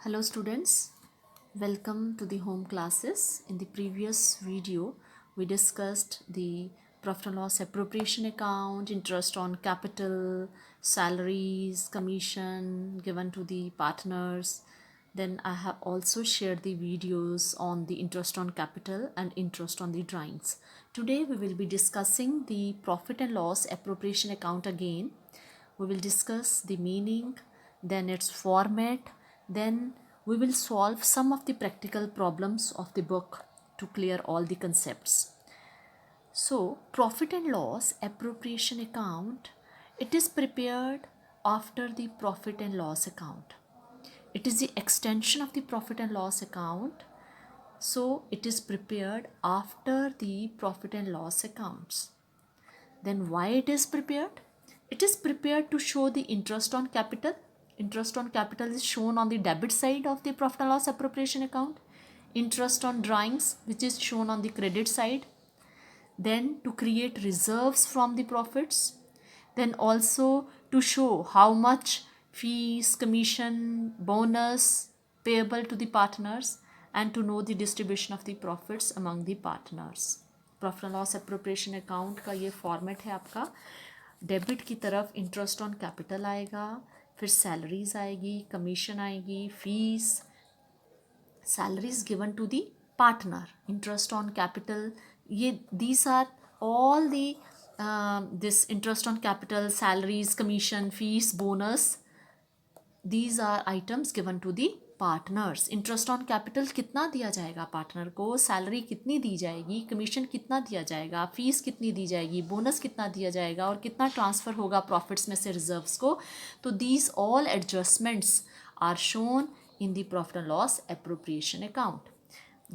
Hello students, welcome to the home classes. In the previous video, we discussed the profit and loss appropriation account, interest on capital, salaries, commission given to the partners. Then I have also shared the videos on the interest on capital and interest on the drawings. Today we will be discussing the profit and loss appropriation account again. We will discuss the meaning, then its format, then we will solve some of the practical problems of the book to clear all the concepts. So, profit and loss appropriation account, it is prepared after the profit and loss account. It is the extension of the profit and loss account. So, it is prepared after the profit and loss accounts. Then why it is prepared? It is prepared to show the interest on capital. Interest on capital is shown on the debit side of the profit and loss appropriation account. Interest on drawings, which is shown on the credit side. Then to create reserves from the profits. Then also to show how much fees, commission, bonus payable to the partners, and to know the distribution of the profits among the partners. Profit and loss appropriation account का ये format है आपका. Debit की तरफ interest on capital आएगा, फिर salaries आएगी, commission आएगी, fees, salaries given to the partner, interest on capital. ये these are all the this interest on capital, salaries, commission, fees, bonus, these are items given to the partners. Interest on capital कितना दिया जाएगा partner को, salary कितनी दी जाएगी, commission कितना दिया जाएगा, फीस कितनी दी जाएगी, बोनस कितना दिया जाएगा और कितना ट्रांसफ़र होगा प्रॉफिट्स में से रिजर्व्स को. तो these all adjustments are shown in the profit and loss appropriation account.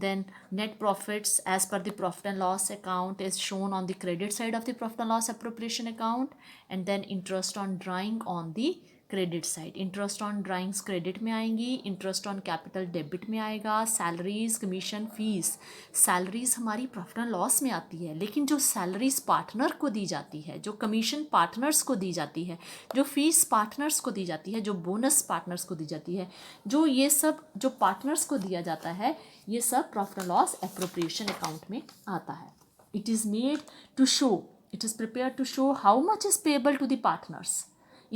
Then net profits as per the profit and loss account is shown on the credit side of the profit and loss appropriation account, and then interest on drawing on the credit side. Interest on drawings credit में आएंगी, interest on capital debit में आएगा, salaries, commission, fees. Salaries हमारी profit and loss में आती है, लेकिन जो सैलरीज पार्टनर को दी जाती है, जो कमीशन पार्टनर्स को दी जाती है, जो फीस पार्टनर्स को दी जाती है, जो बोनस पार्टनर्स को दी जाती है, जो ये सब जो पार्टनर्स को दिया जाता है, ये सब profit and loss appropriation account में आता है. It is made to show, it is prepare to show how much is payable to the partners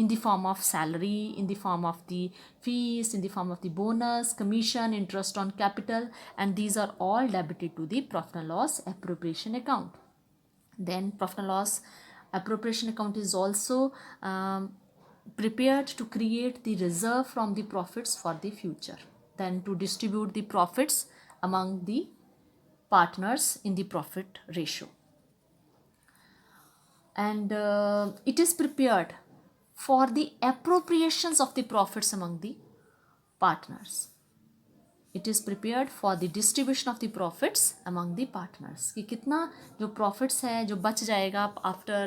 in the form of salary, in the form of the fees, in the form of the bonus, commission, interest on capital, and these are all debited to the profit and loss appropriation account. Then profit and loss appropriation account is also prepared to create the reserve from the profits for the future, then to distribute the profits among the partners in the profit ratio. And it is prepared for the appropriations of the profits among the partners. It is prepared for the distribution of the profits among the partners. कि कितना जो profits है जो बच जाएगा after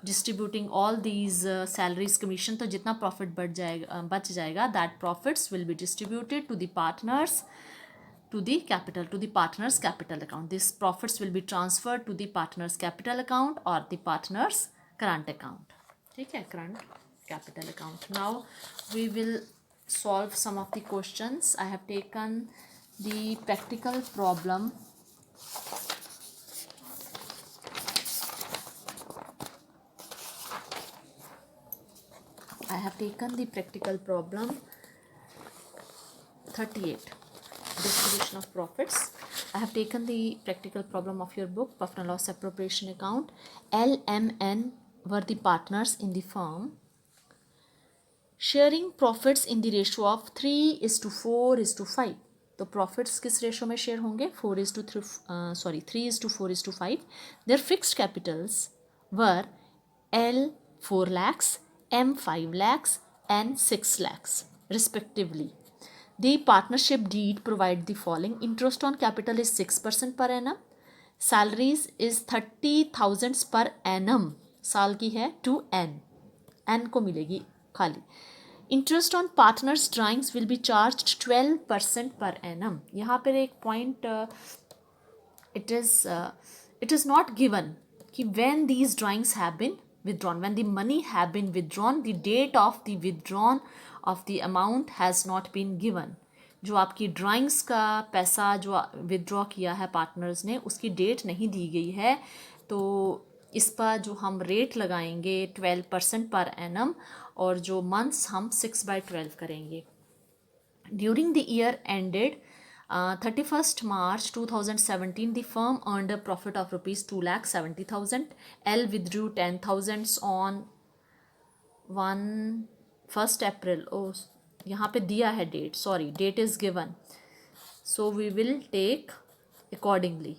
distributing all these salaries, commission, तो जितना profit बच जाएगा, that profits will be distributed to the partners, to the capital, to the partners capital account. These profits will be transferred to the partners capital account or the partners current account. ठीक है, current capital account. Now we will solve some of the questions. I have taken the practical problem. I have taken the practical problem 38, distribution of profits. I have taken the practical problem of your book, profit and loss appropriation account. L, M, N were the partners in the firm, sharing profits in the ratio of 3:4:5. तो profits किस ratio में share होंगे, 3:4:5. Their fixed capitals were L 4 lakhs, M 5 lakhs and 6 lakhs respectively. The partnership deed provide the following. Interest on capital is 6% per annum. Salaries is 30,000 per annum. साल की है 2N. N को मिलेगी खाली. Interest on partners drawings will be charge 12% per annum. यहाँ पर एक point it is not given कि when these drawings have been withdrawn, when the money have been withdrawn, the date of the withdrawn of the amount has not been given. जो आपकी drawings का पैसा जो withdraw किया है partners ने, उसकी डेट नहीं दी गई है, तो इस पर जो हम रेट लगाएंगे 12% पर एनम, और जो मंथ्स हम 6/12 करेंगे. During the year ended 31st March 2017, the firm earned a profit of rupees 2,70,000. L withdrew 10,000 on 1st April. Oh, यहाँ पे दिया है date, sorry, date is given, so we will take accordingly.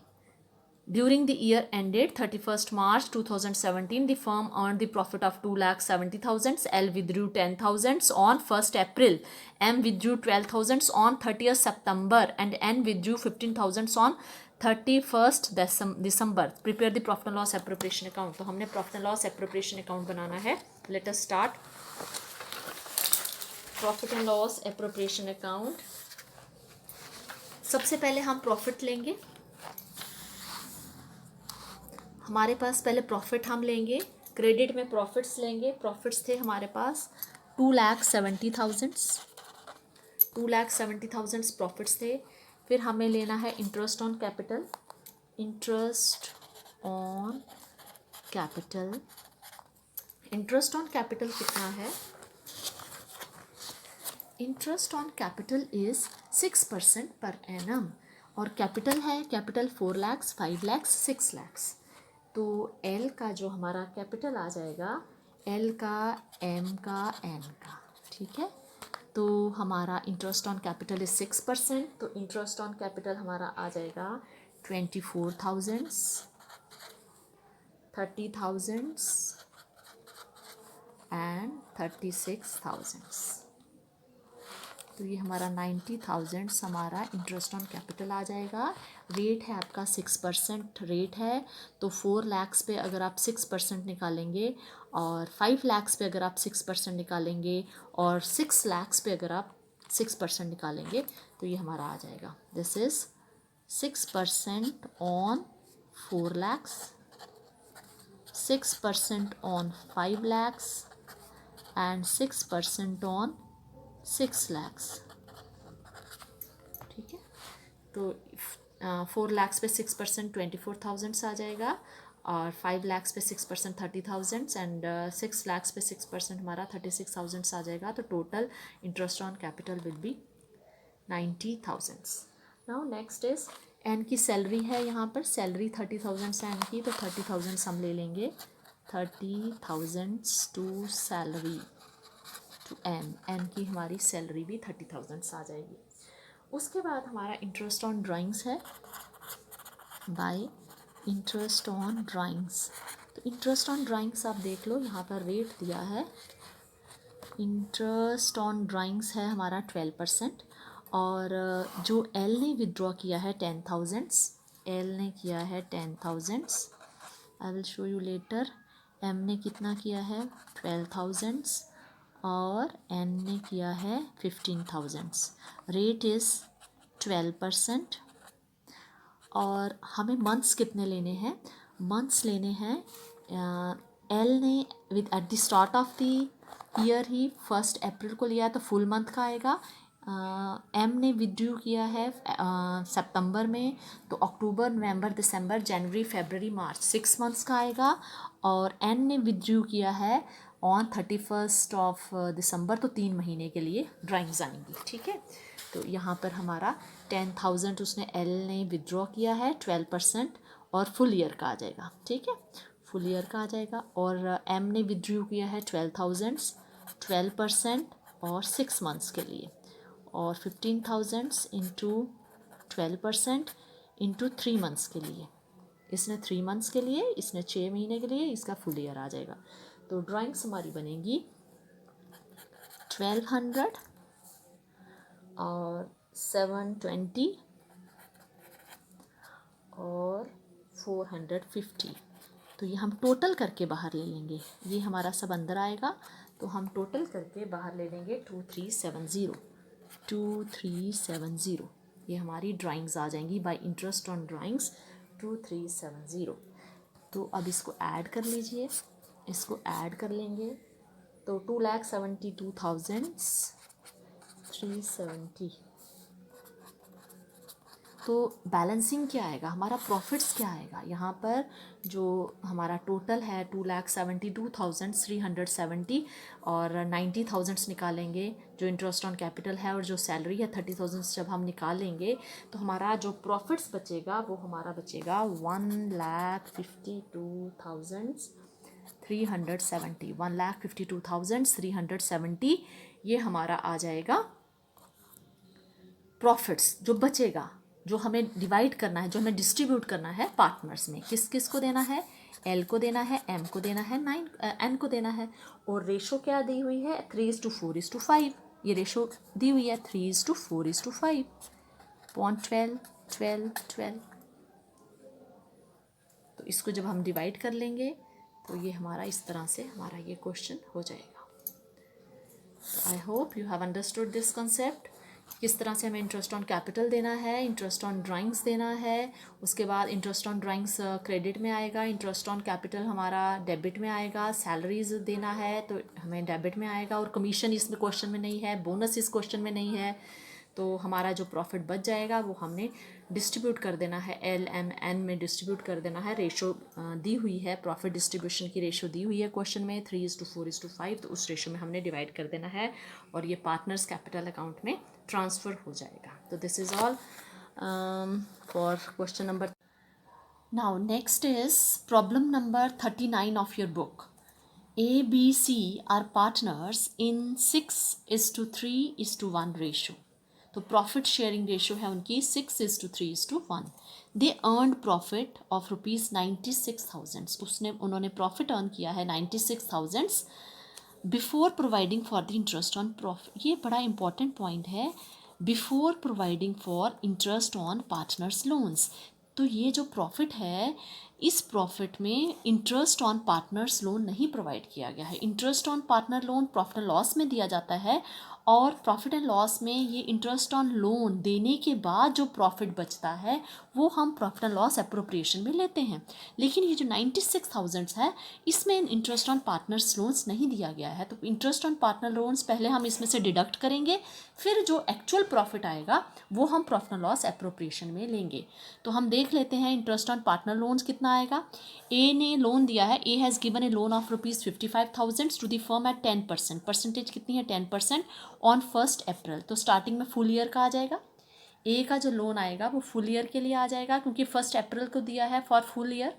During the year ended 31st March 2017, the firm earned the profit of 2,70,000. L withdrew 10,000 on 1st April. M withdrew 12,000 on 30th September. And N withdrew 15,000 on 31st December. Prepare the profit and loss appropriation account. तो हमने profit and loss appropriation account बनाना है. Let us start. Profit and loss appropriation account. सबसे पहले हम profit लेंगे. हमारे पास पहले profit हम लेंगे, क्रेडिट में प्रॉफिट्स लेंगे. प्रॉफिट्स थे हमारे पास 2,70,000 प्रॉफिट्स थे. फिर हमें लेना है interest on capital. Interest on capital, interest on capital कितना है? Interest on capital is 6% per annum, और कैपिटल है, कैपिटल 4 लाख, 5 लाख, 6 लाख. तो एल का जो हमारा कैपिटल आ जाएगा, एल का, एम का, एन का, ठीक है. तो हमारा इंटरेस्ट ऑन कैपिटल इज 6%, तो इंटरेस्ट ऑन कैपिटल हमारा आ जाएगा 24,000, 30,000 एंड 36,000. तो ये हमारा 90,000 हमारा इंटरेस्ट ऑन कैपिटल आ जाएगा. रेट है आपका 6% रेट है, तो 4 लाख पे अगर आप 6% निकालेंगे, और 5 लाख पे अगर आप 6% निकालेंगे, और 6 लाख पे अगर आप 6% निकालेंगे, तो ये हमारा आ जाएगा. This is 6% on 4 lakh, 6% on 5 lakh and 6% on 6 lakh. ठीक है. तो 4 लाख पे 6% 24,000 आ जाएगा, और 5 लाख पे 6% 30,000 एंड 6 लाख पे 6% हमारा 36,000 आ जाएगा. तो total interest on capital will be 90,000. Now next is an की सैलरी है. यहाँ पर सैलरी 30,000 है एन की, तो 30,000 हम ले लेंगे. 30,000 to salary to N, N की हमारी सैलरी भी 30,000 आ जाएगी. उसके बाद हमारा इंटरेस्ट ऑन ड्राइंग्स है, बाय इंटरेस्ट ऑन ड्राइंग्स. तो इंटरेस्ट ऑन ड्राइंग्स आप देख लो, यहाँ पर रेट दिया है. इंटरेस्ट ऑन ड्राइंग्स है हमारा 12%, और जो एल ने विदड्रॉ किया है 10,000, एल ने किया है 10,000, I will show you later. M ने कितना किया है 12,000, और एन ने किया है 15,000. Rate is 12%. और हमें मंथ्स कितने लेने हैं? मंथ्स लेने हैं, एल ने with at the start of the year ही 1 अप्रैल को लिया, तो फुल मंथ का आएगा. एम ने विड्रू किया है सितंबर में, तो अक्टूबर, नवंबर, दिसंबर, जनवरी, फरवरी, मार्च 6 मंथ्स का आएगा. और एन ने विड्रू किया है ऑन 31st ऑफ दिसंबर, तो 3 महीने के लिए ड्राइंग्स आएंगी. ठीक है. तो यहाँ पर हमारा 10,000 उसने एल ने विड्रॉ किया है, 12%, और फुल ईयर का आ जाएगा. ठीक है, फुल ईयर का आ जाएगा. और एम ने विड्रू किया है 12,000, 12%, और 6 मंथ्स के लिए, और 15,000 इंटू 12% इंटू 3 मंथ्स के लिए. इसने 3 मंथ्स के लिए, इसने 6 महीने के लिए, इसका फुल ईयर आ जाएगा. तो ड्राइंग्स हमारी बनेगी 1200 और 720 और 450. तो ये हम टोटल करके बाहर ले लेंगे. ये हमारा सब अंदर आएगा, तो हम टोटल करके बाहर ले लेंगे 2370. ये हमारी ड्राइंग्स आ जाएंगी बाय इंटरेस्ट ऑन ड्राइंग्स 2370. तो अब इसको ऐड कर लीजिए, इसको ऐड कर लेंगे. तो 2,72,370 तो बैलेंसिंग क्या आएगा, हमारा प्रॉफिट्स क्या आएगा, यहाँ पर जो हमारा टोटल है 2,72,370 और 90,000 निकालेंगे जो इंटरेस्ट ऑन कैपिटल है, और जो सैलरी है 30,000 जब हम निकालेंगे तो हमारा जो प्रॉफिट्स बचेगा वो हमारा बचेगा 1,52,370 ये हमारा आ जाएगा प्रॉफिट्स जो बचेगा, जो हमें डिवाइड करना है, जो हमें डिस्ट्रीब्यूट करना है पार्टनर्स में। किस किस को देना है, एल को देना है, एम को देना है, एन को देना है। और रेशो क्या दी हुई है, 3:4:5। ये रेशो दी हुई है 3:4:5, 0.12 12 12। तो इसको जब हम डिवाइड कर लेंगे तो ये हमारा इस तरह से हमारा ये क्वेश्चन हो जाएगा। तो I hope you have understood this concept. किस तरह से हमें इंटरेस्ट ऑन कैपिटल देना है, इंटरेस्ट ऑन ड्राइंग्स देना है, उसके बाद इंटरेस्ट ऑन ड्राइंग्स क्रेडिट में आएगा, इंटरेस्ट ऑन कैपिटल हमारा डेबिट में आएगा, सैलरीज देना है तो हमें डेबिट में आएगा, और कमीशन इसमें क्वेश्चन में नहीं है, बोनस इस क्वेश्चन में नहीं है। तो हमारा जो प्रॉफिट बच जाएगा वो हमने डिस्ट्रीब्यूट कर देना है, एल एम एन में डिस्ट्रीब्यूट कर देना है। रेशो दी हुई है, प्रॉफिट डिस्ट्रीब्यूशन की रेशो दी हुई है क्वेश्चन में 3:4:5, तो उस रेशो में हमने डिवाइड कर देना है और ये पार्टनर्स कैपिटल अकाउंट में ट्रांसफ़र हो जाएगा। तो this is all for question number. Now next is problem number 39 of your book. A, B, C are partners in 6:3:1 ratio. तो प्रॉफिट शेयरिंग रेशो है उनकी 6:3:1। दे अर्नड प्रॉफिट ऑफ ₹96,000। उन्होंने profit earn किया है 96,000 before providing for the interest on profit. ये बड़ा important point है, before providing for interest on partners loans. तो ये जो प्रॉफिट है, इस प्रॉफिट में इंटरेस्ट ऑन पार्टनर्स लोन नहीं प्रोवाइड किया गया है। Interest on partner loan profit and loss में दिया जाता है, और प्रॉफिट एंड लॉस में ये इंटरेस्ट ऑन लोन देने के बाद जो प्रॉफिट बचता है वो हम प्रॉफिट एंड लॉस एप्रोप्रिएशन में लेते हैं। लेकिन ये जो 96,000 है इसमें इंटरेस्ट ऑन पार्टनर्स लोन्स नहीं दिया गया है। तो इंटरेस्ट ऑन पार्टनर लोन्स पहले हम इसमें से डिडक्ट करेंगे, फिर जो एक्चुअल प्रॉफिट आएगा वो हम प्रॉफिट एंड लॉस एप्रोप्रिएशन में लेंगे। तो हम देख लेते हैं इंटरेस्ट ऑन पार्टनर लोन्स कितना आएगा। ए ने लोन दिया है, A has given a loan of ₹55,000 to the firm at 10%। Percentage कितनी है, 10% ऑन 1 अप्रैल। तो स्टार्टिंग में फुल ईयर का आ जाएगा। ए का जो लोन आएगा वो फुल ईयर के लिए आ जाएगा क्योंकि 1 अप्रैल को दिया है for full year.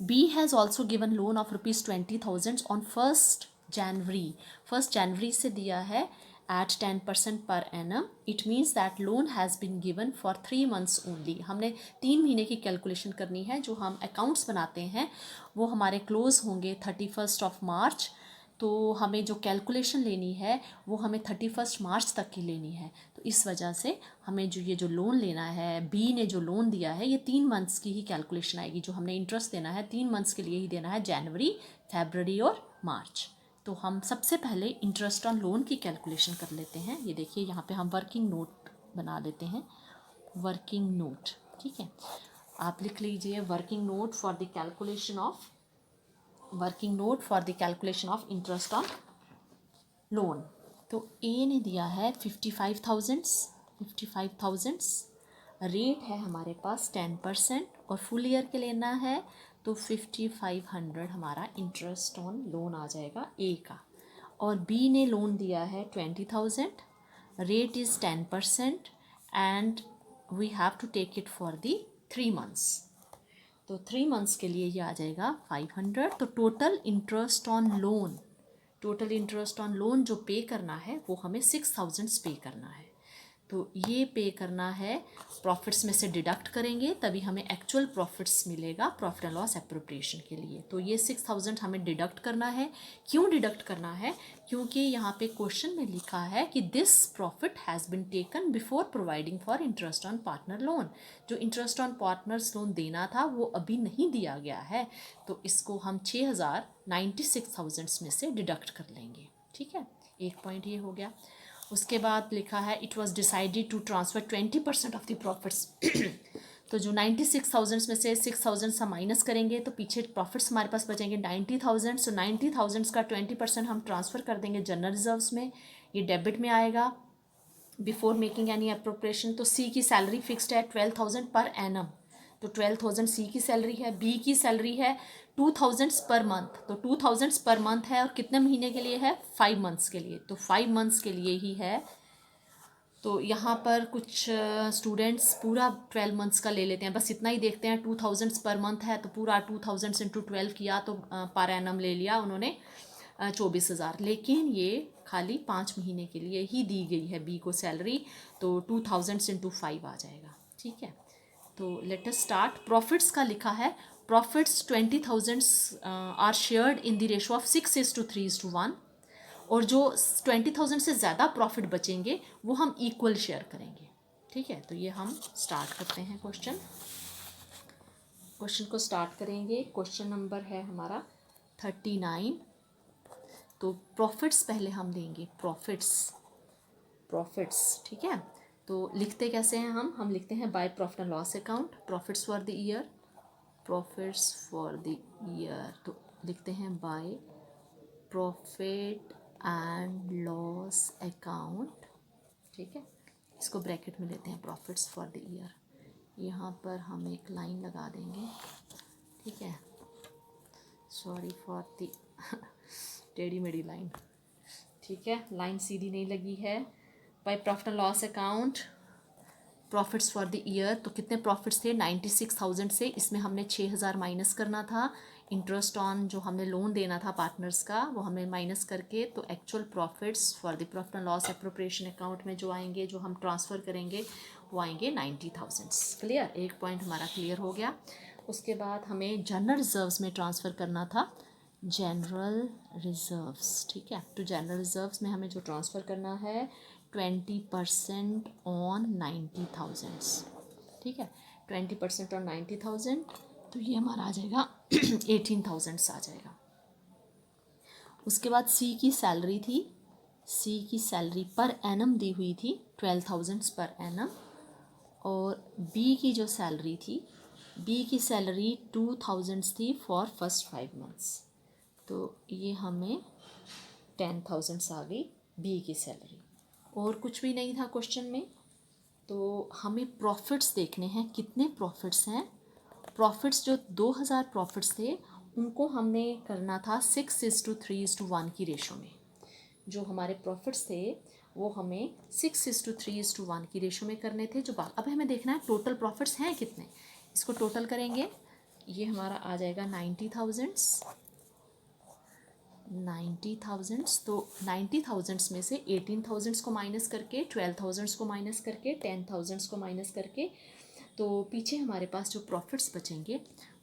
B has also given loan of ₹20,000 on 1 January. 1 जनवरी से दिया है at 10% per annum. It means that loan has been given for 3 months only. हमने 3 महीने की कैलकुलेशन करनी है। जो हम अकाउंट्स बनाते हैं वो हमारे क्लोज होंगे 31 मार्च। तो हमें जो कैलकुलेशन लेनी है वो हमें 31 मार्च तक की लेनी है। तो इस वजह से हमें जो लोन लेना है, बी ने जो लोन दिया है ये 3 मंथ्स की ही कैलकुलेशन आएगी। जो हमने इंटरेस्ट देना है 3 मंथ्स के लिए ही देना है, जनवरी, फरवरी और मार्च। तो हम सबसे पहले इंटरेस्ट ऑन लोन की कैलकुलेशन कर लेते हैं। ये देखिए यहाँ पे हम वर्किंग नोट बना लेते हैं, वर्किंग नोट, ठीक है। आप लिख लीजिए working note for the calculation of interest on loan. तो ए ने दिया है 55,000। रेट है हमारे पास 10% और फुल ईयर के लेना है तो 5500 हमारा इंटरेस्ट ऑन लोन आ जाएगा ए का। और बी ने लोन दिया है 20,000, rate is 10% and we have to take it for the 3 months. तो 3 मंथ्स के लिए ये आ जाएगा 500। तो टोटल इंटरेस्ट ऑन लोन जो पे करना है वो हमें 6,000 पे करना है। तो ये पे करना है, प्रॉफिट्स में से डिडक्ट करेंगे तभी हमें एक्चुअल प्रॉफिट्स मिलेगा प्रॉफिट एंड लॉस एप्रोप्रिएशन के लिए। तो ये 6,000 हमें डिडक्ट करना है। क्यों डिडक्ट करना है, क्योंकि यहाँ पे क्वेश्चन में लिखा है कि this profit has been taken before providing for interest on partner loan. जो इंटरेस्ट ऑन पार्टनर्स लोन देना था वो अभी नहीं दिया गया है, तो इसको हम 96,000 में से डिडक्ट कर लेंगे, ठीक है। एक पॉइंट ये हो गया। उसके बाद लिखा है it was decided to transfer 20% of the profits. तो जो 96,000 में से 6,000 हम माइनस करेंगे तो पीछे प्रॉफिट्स हमारे पास बचेंगे 90,000। सो 90,000 का 20% हम ट्रांसफ़र कर देंगे जनरल रिजर्व्स में, ये डेबिट में आएगा। Before making any appropriation. तो सी की सैलरी फिक्स्ड है 12,000 पर एनम, तो 12,000 सी की सैलरी है। बी की सैलरी है 2,000 पर मंथ, तो 2,000 पर मंथ है और कितने महीने के लिए है? 5 मंथ्स के लिए, तो 5 मंथ्स के लिए ही है। तो यहाँ पर कुछ स्टूडेंट्स पूरा 12 मंथ्स का ले लेते हैं, बस इतना ही देखते हैं 2,000 पर मंथ है तो पूरा 2,000 इंटू 12 किया तो पर एनम ले लिया उन्होंने 24,000, लेकिन ये खाली 5 महीने के लिए ही दी गई है बी को सैलरी, तो 2,000 इंटू 5 आ जाएगा। ठीक है, तो लेट अस स्टार्ट। प्रॉफिट्स का लिखा है, profits 20,000 are shared in the ratio of 6:3:1, और जो 20,000 से ज़्यादा प्रॉफिट बचेंगे वो हम इक्वल शेयर करेंगे। ठीक है, तो ये हम स्टार्ट करते हैं क्वेश्चन को स्टार्ट करेंगे। क्वेश्चन नंबर है हमारा 39। तो प्रॉफिट्स पहले हम देंगे, प्रॉफिट्स। ठीक है, तो लिखते कैसे हैं हम लिखते हैं by profit and loss account, profits for the year, तो लिखते हैं by profit and loss account. ठीक है, इसको ब्रैकेट में लेते हैं प्रॉफिट्स फॉर द ईयर, यहाँ पर हम एक लाइन लगा देंगे। ठीक है, सॉरी फॉर द टेढ़ी मेढ़ी लाइन। ठीक है, लाइन सीधी नहीं लगी है। By profit and loss account, profits for the year, तो कितने प्रॉफिट्स थे? 96,000 से इसमें हमने 6,000 माइनस करना था। इंटरेस्ट ऑन जो हमने लोन देना था पार्टनर्स का वो हमें माइनस करके, तो actual profits for the profit and loss appropriation account में जो आएंगे, जो हम ट्रांसफ़र करेंगे वो आएंगे 90,000। क्लियर, एक पॉइंट हमारा क्लियर हो गया। उसके बाद हमें जनरल रिजर्व्स में ट्रांसफ़र करना था, जनरल रिजर्व्स। ठीक है, तो जनरल रिजर्व्स में हमें जो ट्रांसफ़र करना है 20% ऑन 90,000। ठीक है, 20% ऑन 90,000, तो ये हमारा आ जाएगा 18,000 आ जाएगा। उसके बाद सी की सैलरी थी, सी की सैलरी पर एनम दी हुई थी 12,000 पर एनम, और बी की जो सैलरी थी, बी की सैलरी 2,000 थी फॉर फर्स्ट 5 मंथ्स, तो ये हमें 10,000 आ गई बी की सैलरी, और कुछ भी नहीं था क्वेश्चन में। तो हमें प्रॉफिट्स देखने हैं, कितने प्रॉफिट्स हैं। प्रॉफिट्स जो 2,000 प्रॉफिट्स थे उनको हमने करना था 6:3:1 की रेशो में। जो हमारे प्रॉफिट्स थे वो हमें 6:3:1 की रेशो में करने थे। जो अब हमें देखना है टोटल प्रॉफिट्स हैं कितने, इसको टोटल करेंगे, ये हमारा आ जाएगा 90,000। तो 90,000 में से 18,000 को माइनस करके, 12,000 को माइनस करके, 10,000 को माइनस करके, तो पीछे हमारे पास जो प्रॉफिट्स बचेंगे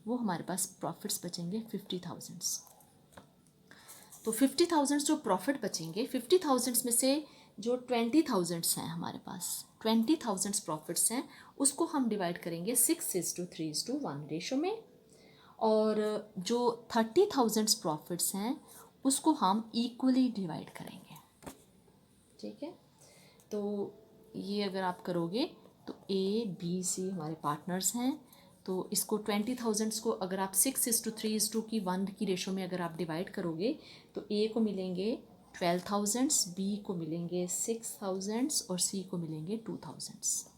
वो हमारे पास प्रॉफिट्स बचेंगे 50,000। तो 50,000 जो प्रॉफिट बचेंगे, 50,000 में से जो 20,000 हैं हमारे पास, 20,000 प्रॉफिट्स हैं, उसको हम डिवाइड करेंगे 6:3:1 रेशो में, और जो 30,000 प्रॉफिट्स हैं उसको हम इक्वली डिवाइड करेंगे। ठीक है, तो ये अगर आप करोगे तो ए बी सी हमारे पार्टनर्स हैं, तो इसको 20,000 को अगर आप 6:3:1 की रेशो में अगर आप डिवाइड करोगे तो ए को मिलेंगे 12,000, बी को मिलेंगे 6,000 और सी को मिलेंगे 2,000।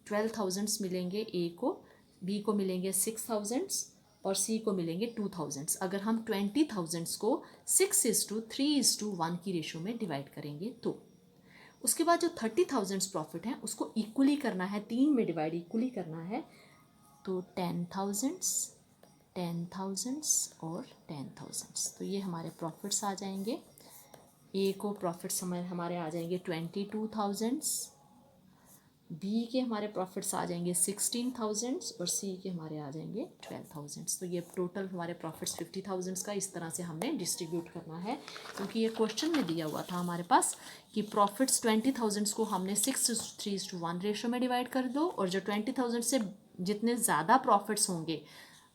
12,000 मिलेंगे ए को, बी को मिलेंगे 6,000 और सी को मिलेंगे 2,000। अगर हम 20,000 को 6:3:1 की रेशो में डिवाइड करेंगे तो उसके बाद जो 30,000 प्रॉफिट है उसको इक्वली करना है, 3 में डिवाइड इक्वली करना है, तो 10,000 और 10,000, तो ये हमारे प्रॉफिट्स आ जाएंगे। ए को प्रॉफिट्स हमारे आ जाएंगे 22,000, बी के हमारे प्रॉफिट्स आ जाएंगे 16,000 और सी के हमारे आ जाएंगे 12,000। तो ये टोटल हमारे प्रॉफिट्स 50,000 का इस तरह से हमने डिस्ट्रीब्यूट करना है, क्योंकि ये क्वेश्चन में दिया हुआ था हमारे पास कि प्रॉफिट्स 20,000 को हमने 6:3:1 रेशो में डिवाइड कर दो, और जो 20,000 से जितने ज़्यादा प्रॉफिट्स होंगे,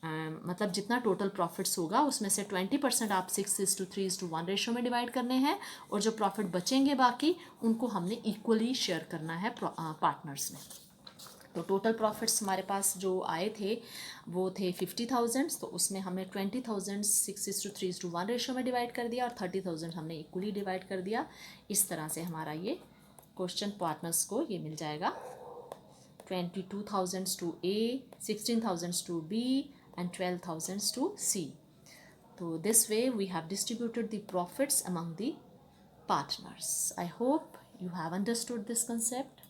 मतलब जितना टोटल प्रॉफिट्स होगा उसमें से 20% आप 6:3:1 रेशो में डिवाइड करने हैं, और जो प्रॉफिट बचेंगे बाकी उनको हमने इक्वली शेयर करना है पार्टनर्स में। तो टोटल प्रॉफिट्स हमारे पास जो आए थे वो थे 50,000, तो उसमें हमने 20,000 6:3:1 रेशो में डिवाइड कर दिया और 30,000 हमने इक्वली डिवाइड कर दिया। इस तरह से हमारा ये क्वेश्चन पार्टनर्स को ये मिल जाएगा 22,000 to A, 16,000 to B and 12,000 to C. तो this way we have distributed the profits among the partners. I hope you have understood this concept.